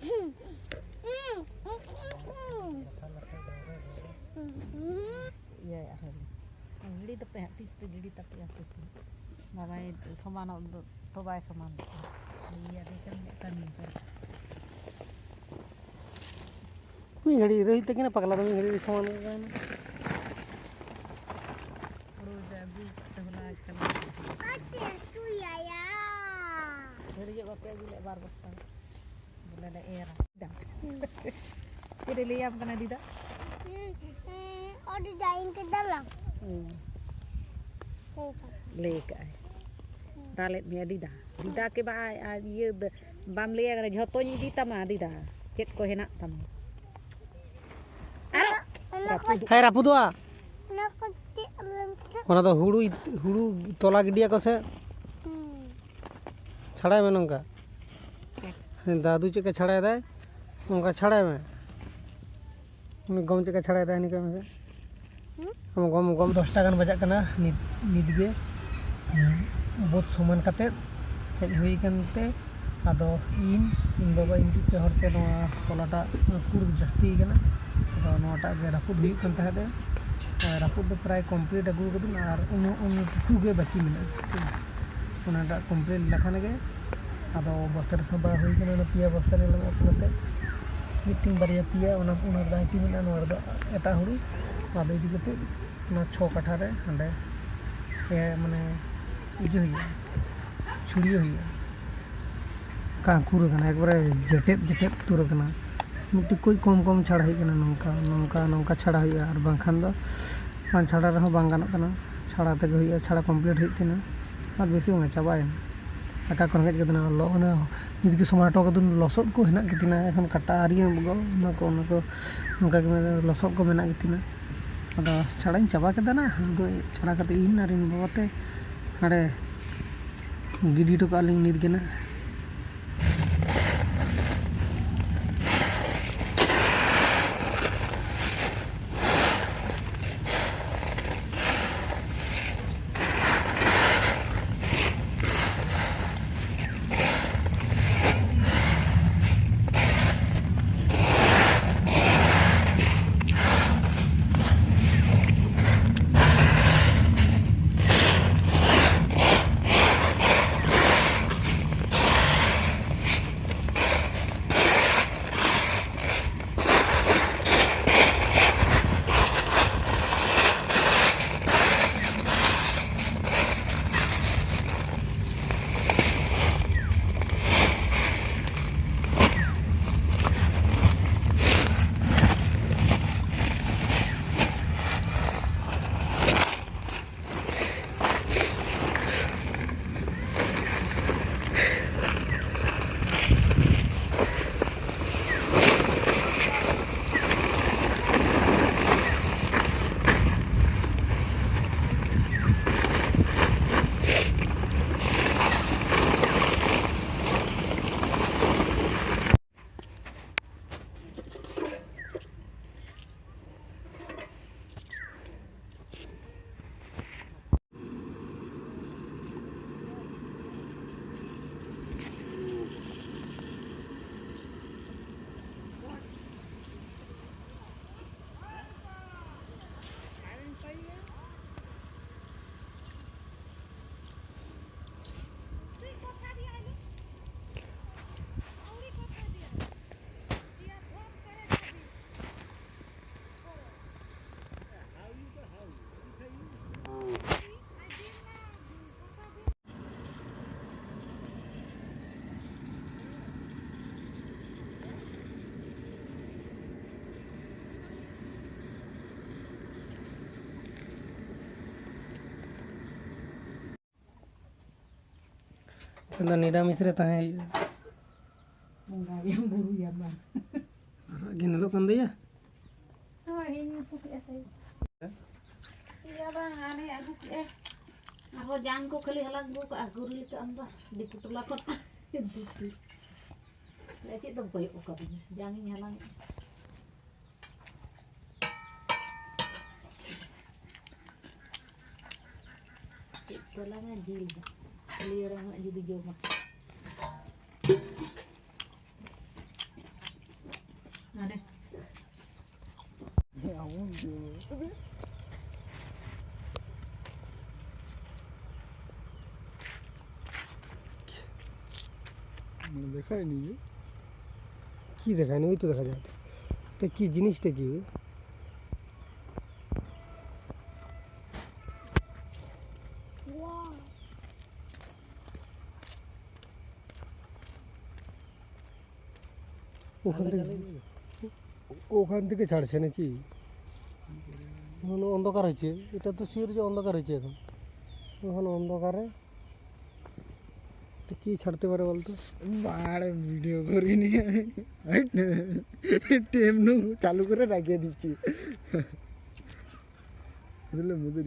Iya ya, gede tapi hati gede tapi hati namanya semanan untuk tobai seman. Iya dia kan minta. मी घड़ी रही तक ना पगला तो मी घड़ी सामान kan Terus aku terbelah sekali. Masih tu ya. Jadi juga pakai gula bar besar. Gula daerah. Dah. Jadi liam kena di dah. Oh dijain ke dalam. Leka. Dalet mi adi dah. Di dah ke ba ye bam liya kena jhoto ni di tama adi dah. Ket ko henak tam. hai rapu doa Nak kecil belum. ona to huru tola gidiya ko se छड़ाए में नंका दादू चेका छड़ाए दाय उनका छड़ाए में गम चेका छड़ाए दाय निका में हम गम 10 टाका बजा कना निद गे बहुत समान कते हेज हुई कनते आदो इन बाबा इन पे हर से नवा तोलाटा कुर जस्ती कना आदो नोटा गे रापुद हुई कन ताहे रापुद दो प्राय कंप्लीट अगु कदुन आर उन टू गे बाकी मिना उनाटा कंप्लीट लखाने गे आदो बस्ता रे सबा हुई कना न पिया बस्ता रे लम अपनते मीटिंग बारिया पिया उना दाइटी मिना नोर दो एटा हुड़ी आदो इदी कते ना 6 काठा रे हंडे ए माने इजो हुई छुड़ियो हुई का कुर कना एक बारे जटेत तुर कना मिट्टी कोई कम छाड़ा हुई कना नंका छाड़ा हुई और बांखान दो बां छाड़ा रहो बां गानोग कना छाड़ा तक हुई छाड़ा कंप्लीट हुई तिना और बेसी होंगे चाबायन आका कोन हेज कदना लो ना निदि समाटो कदुन लसद को हेना कितिना एखन काटा आरिया बगो उनको उनका के लसद को मेना कितिना अदा छाड़ाइन चाबा केदा ना दो छाड़ा कते इन आरिन बाते हाडे गिडी तो कालिंग निद केना Tanda nidamis re tahe Enggak yang buru ya bang. gini lo kan dia Oh ini putih saya. Iya bang, aneh aku aku jangko kali halang aku rili ke amba di putul lakot. Leci tempoy uka jangan halang. Dalamnya jilid. Kali orang nak jadi joma. দেখায়নি কি দেখায়নি ওই তো দেখা যায় তো কি জিনিসটা কি ওখান থেকে ছাড়ছে নাকি অন্ধকার হয়েছে এটা তো শিওর যে অন্ধকার হয়েছে এখন অন্ধকারে কি ছাড়তে পারে বলতো বাড় ভিডিও করিনি টেমনু চালু করে রাখিয়ে দিচ্ছি বুঝলে মোদের